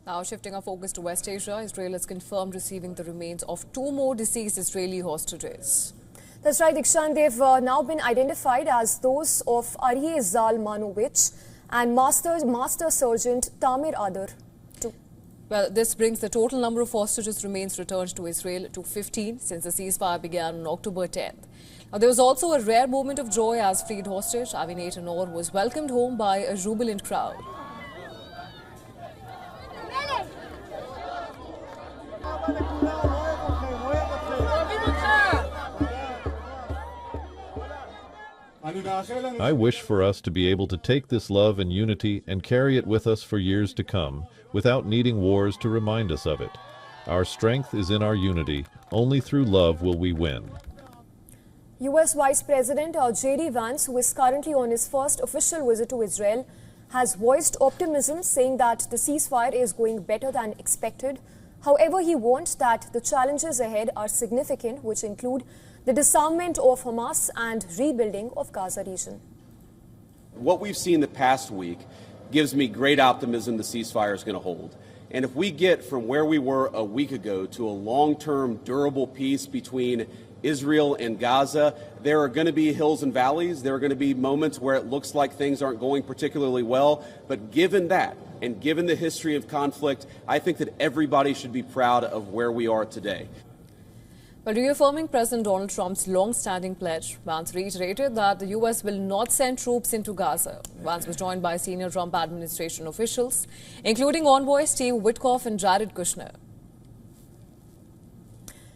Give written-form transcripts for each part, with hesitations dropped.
Now shifting our focus to West Asia, Israel has confirmed receiving the remains of 2 more deceased Israeli hostages. That's right, Dikshan. They've now been identified as those of Aryeh Zalmanovich and Master Sergeant Tamir Adar. Well, this brings the total number of hostages remains returned to Israel to 15 since the ceasefire began on October 10th. Now, there was also a rare moment of joy as freed hostage Avinat Anor was welcomed home by a jubilant crowd. I wish for us to be able to take this love and unity and carry it with us for years to come, without needing wars to remind us of it. Our strength is in our unity. Only through love will we win. U.S. Vice President J.D. Vance, who is currently on his first official visit to Israel, has voiced optimism, saying that the ceasefire is going better than expected. However, he warned that the challenges ahead are significant, which include the disarmament of Hamas and rebuilding of Gaza region. What we've seen the past week gives me great optimism the ceasefire is going to hold. And if we get from where we were a week ago to a long-term, durable peace between Israel and Gaza, there are going to be hills and valleys. There are going to be moments where it looks like things aren't going particularly well. But given that, and given the history of conflict, I think that everybody should be proud of where we are today. But reaffirming President Donald Trump's long-standing pledge, Vance reiterated that the U.S. will not send troops into Gaza. Vance was joined by senior Trump administration officials, including envoy Steve Witkoff and Jared Kushner.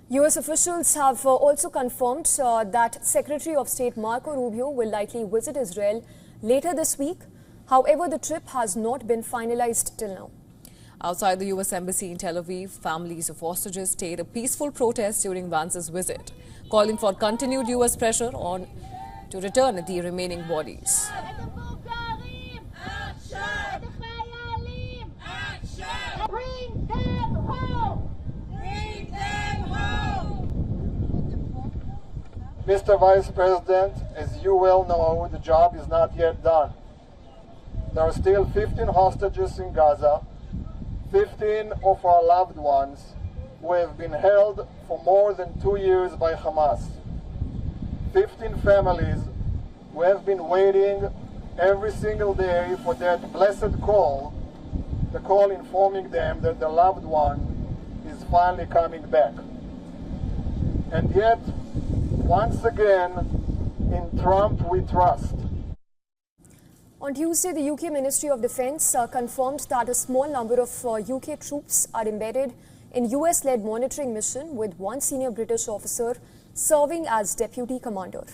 U.S. officials have also confirmed that Secretary of State Marco Rubio will likely visit Israel later this week. However, the trip has not been finalized till now. Outside the U.S. Embassy in Tel Aviv, families of hostages stayed a peaceful protest during Vance's visit, calling for continued U.S. pressure to return the remaining bodies. Bring them home! Bring them home! Mr. Vice President, as you well know, the job is not yet done. There are still 15 hostages in Gaza, 15 of our loved ones who have been held for more than 2 years by Hamas. 15 families who have been waiting every single day for that blessed call, the call informing them that their loved one is finally coming back. And yet, once again, in Trump we trust. On Tuesday, the UK Ministry of Defence confirmed that a small number of UK troops are embedded in US-led monitoring mission, with one senior British officer serving as deputy commander.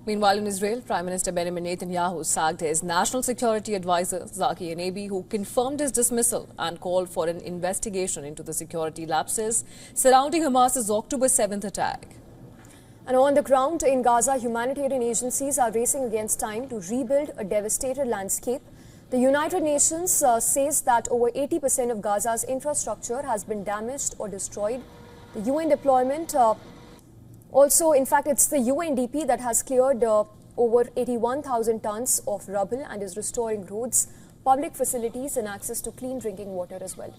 Meanwhile, in Israel, Prime Minister Benjamin Netanyahu sacked his national security advisor, Zaki Enabi, who confirmed his dismissal and called for an investigation into the security lapses surrounding Hamas's October 7th attack. And on the ground in Gaza, humanitarian agencies are racing against time to rebuild a devastated landscape. The United Nations says that over 80% of Gaza's infrastructure has been damaged or destroyed. The UN deployment also, in fact, it's the UNDP that has cleared over 81,000 tons of rubble and is restoring roads, public facilities and access to clean drinking water as well.